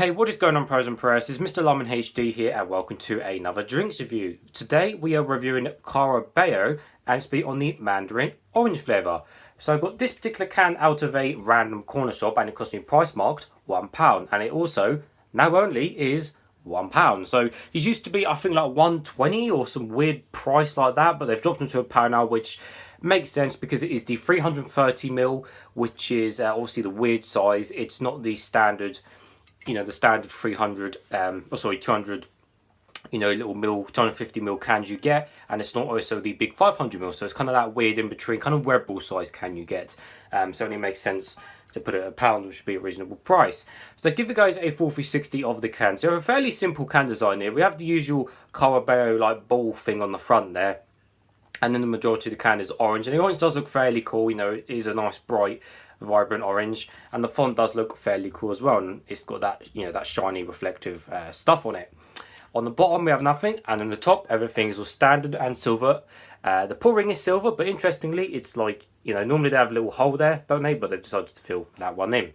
Hey, what is going on, pros and pros? It's MrLimeInHD here, and welcome to another drinks review. Today we are reviewing Carabao, and it's be on the Mandarin orange flavour. So I got this particular can out of a random corner shop, and it cost me price marked £1, and it also now only is £1. So it used to be, I think, like £1.20 or some weird price like that, but they've dropped them to £1 now, which makes sense because it is the 330ml, which is obviously the weird size. It's not the standard, the standard 200, little 250ml cans you get, and it's not also the big 500ml, so it's kind of that weird in between, kind of Red Bull size can you get. So it only makes sense to put it at £1, which would be a reasonable price. So I give you guys a full 360 of the cans. So a fairly simple can design here. We have the usual Carabao like ball thing on the front there, and then the majority of the can is orange, and the orange does look fairly cool. It is a nice bright vibrant orange, and the font does look fairly cool as well, and it's got that that shiny reflective stuff on it. On the bottom we have nothing, and on the top everything is all standard and silver. The pull ring is silver, but interestingly it's like, normally they have a little hole there, don't they, but they've decided to fill that one in.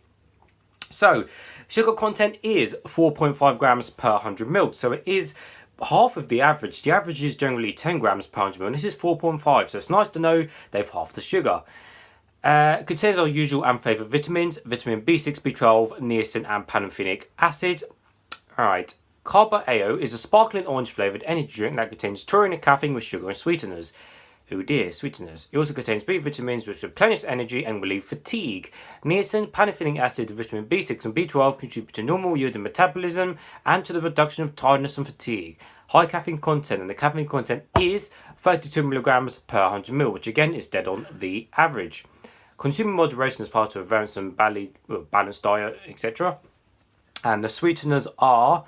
So sugar content is 4.5 grams per 100 ml, so it is half of the average. The average is generally 10 grams per 100 ml, and this is 4.5, so it's nice to know they've halved the sugar. It contains our usual and favourite vitamins, vitamin B6, B12, niacin and pantothenic acid. Alright, Carabao is a sparkling orange flavoured energy drink that contains taurine and caffeine with sugar and sweeteners. Oh dear, sweeteners. It also contains B vitamins which replenish energy and relieve fatigue. Niacin, pantothenic acid, vitamin B6 and B12 contribute to normal yield and metabolism and to the reduction of tiredness and fatigue. High caffeine content, and the caffeine content is 32 milligrams per 100 ml, which again is dead on the average. Consuming moderation as part of a balanced and balanced diet, etc. And the sweeteners are,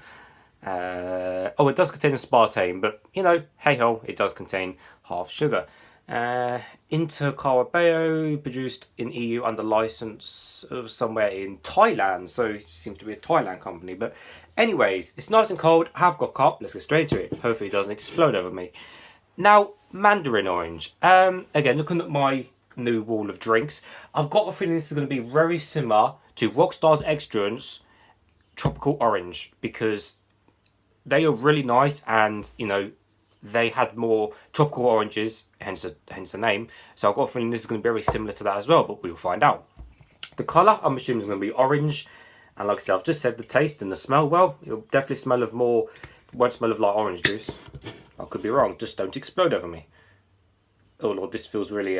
it does contain aspartame, but hey ho, it does contain half sugar. Carabao, produced in EU under license of somewhere in Thailand, so it seems to be a Thailand company. But anyways, it's nice and cold. I have got a cup. Let's get straight to it. Hopefully it doesn't explode over me. Now, Mandarin orange. Again, looking at my new wall of drinks, I've got a feeling this is going to be very similar to Rockstar's Extrance Tropical Orange, because they are really nice, and they had more tropical oranges, hence the name. So I've got a feeling this is going to be very similar to that as well, but we'll find out. The colour, I'm assuming, is going to be orange, and like I said, I've just said the taste and the smell. Well, it'll definitely smell of more, won't smell of like orange juice. I could be wrong. Just don't explode over me. Oh lord, this feels really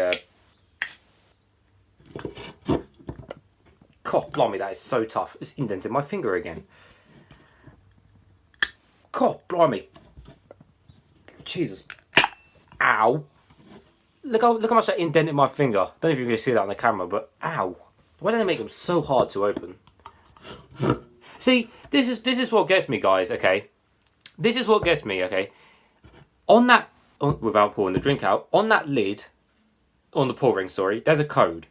God blimey, that is so tough. It's indented my finger again. God blimey. Jesus. Ow. Look how much that indented my finger. I don't know if you can see that on the camera, but ow. Why do they make them so hard to open? See, this is what gets me, guys, okay? This is what gets me, okay? Without pouring the drink out, on that lid, on the pour ring, sorry, there's a code.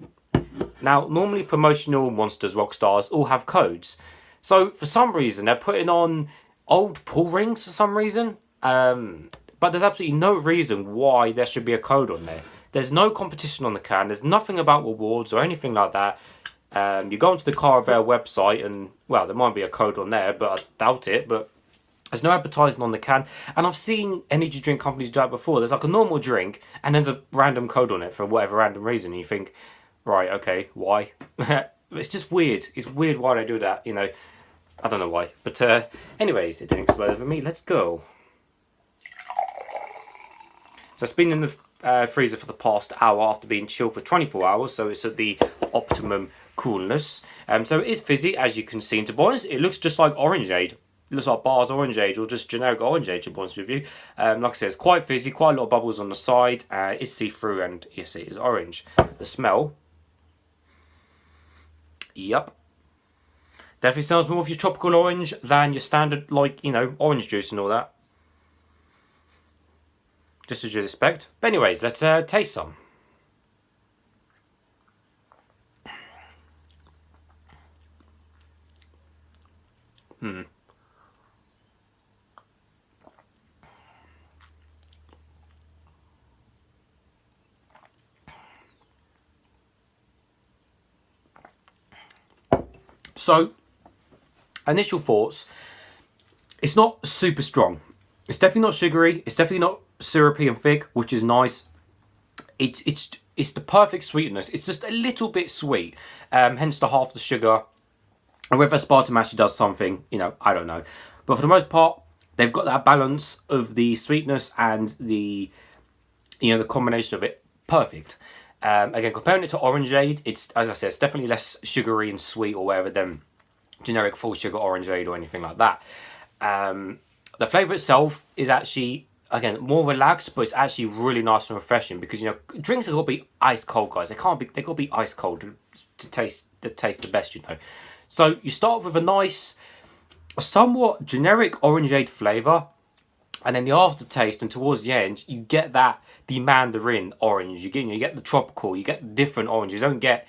Now, normally promotional Monsters, Rockstars all have codes. So, for some reason, they're putting on old pull rings for some reason. But there's absolutely no reason why there should be a code on there. There's no competition on the can. There's nothing about rewards or anything like that. You go onto the Carabao website and, well, there might be a code on there, but I doubt it. But there's no advertising on the can. And I've seen energy drink companies do that before. There's like a normal drink and there's a random code on it for whatever random reason. And you think, right, okay, why? It's just weird. It's weird why they do that, I don't know why. But anyways, it didn't explode over me. Let's go. So it's been in the freezer for the past hour after being chilled for 24 hours. So it's at the optimum coolness. So it is fizzy, as you can see. And to be honest, it looks just like Orangeade. It looks like Bar's Orangeade or just generic Orangeade, to be honest with you. Like I said, it's quite fizzy, quite a lot of bubbles on the side. It's see-through, and yes, it is orange. The smell. Yep. Definitely smells more of your tropical orange than your standard, orange juice and all that. Just as you'd expect. But anyways, let's taste some. So, Initial thoughts, it's not super strong. It's definitely not sugary. It's definitely not syrupy and thick, which is nice. It's the perfect sweetness. It's just a little bit sweet, hence the half the sugar. And whether aspartame actually does something, you know, I don't know. But for the most part, they've got that balance of the sweetness and the, you know, the combination of it perfect. Again, comparing it to orangeade, it's, as I said, it's definitely less sugary and sweet or whatever than generic full sugar orangeade or anything like that. The flavour itself is actually, again, more relaxed, but it's actually really nice and refreshing because, you know, drinks have got to be ice cold, guys. They've got to be ice cold to taste the best, you know. So you start with a nice, somewhat generic orangeade flavour, and then the aftertaste, and towards the end, you get the Mandarin orange. You get the tropical, you get different orange. You don't get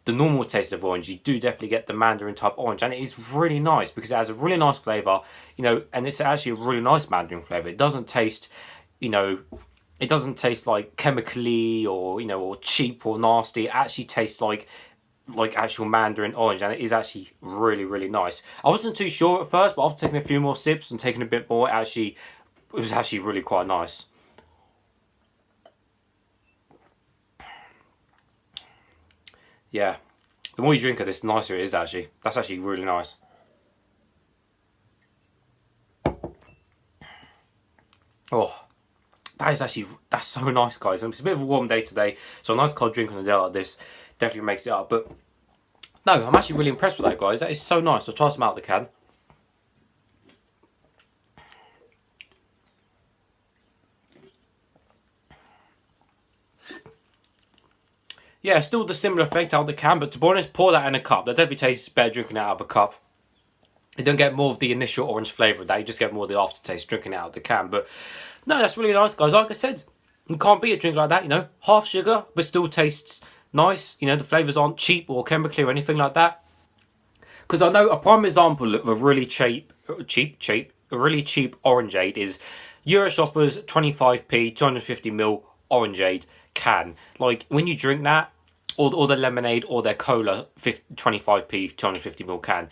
the normal taste of orange. You do definitely get the Mandarin type orange, and it is really nice because it has a really nice flavour, you know, and it's actually a really nice Mandarin flavour. It doesn't taste, you know, it doesn't taste like chemically or, you know, or cheap or nasty. It actually tastes like actual Mandarin orange, and it is actually really nice. I wasn't too sure at first, but after taking a few more sips and taking a bit more, it was actually really quite nice. Yeah, the more you drink it, the nicer it is actually. That's actually really nice. Oh, that's so nice, guys. It's a bit of a warm day today, so a nice cold drink on a day like this definitely makes it up. But no, I'm actually really impressed with that, guys. That is so nice. I'll try some out of the can. Yeah, still the similar effect out of the can, but to be honest, pour that in a cup. That definitely tastes better drinking it out of a cup. You don't get more of the initial orange flavour of that, you just get more of the aftertaste drinking it out of the can. But no, that's really nice, guys. Like I said, you can't beat a drink like that, you know. Half sugar, but still tastes nice. You know, the flavours aren't cheap or chemically or anything like that. Because I know a prime example of a really a really cheap orangeade is Euroshoppers 25p 250ml orangeade can. Like when you drink that, or the lemonade or their cola 25p 250ml can,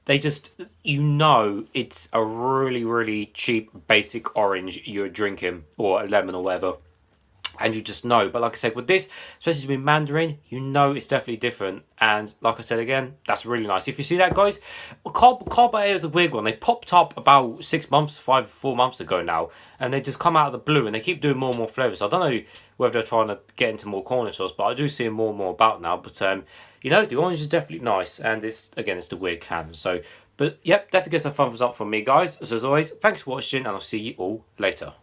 they just, you know, it's a really cheap basic orange you're drinking, or a lemon or whatever, and you just know. But like I said, with this, especially with Mandarin, you know it's definitely different. And like I said again, that's really nice. If you see that, guys, Carabao is a weird one. They popped up about 4 months ago now, and they just come out of the blue, and they keep doing more and more flavours. I don't know whether they're trying to get into more corner stores, but I do see them more and more about now. But you know, the orange is definitely nice, and it's the weird can. So, but yep, definitely gets a thumbs up from me, guys. So as always, thanks for watching, and I'll see you all later.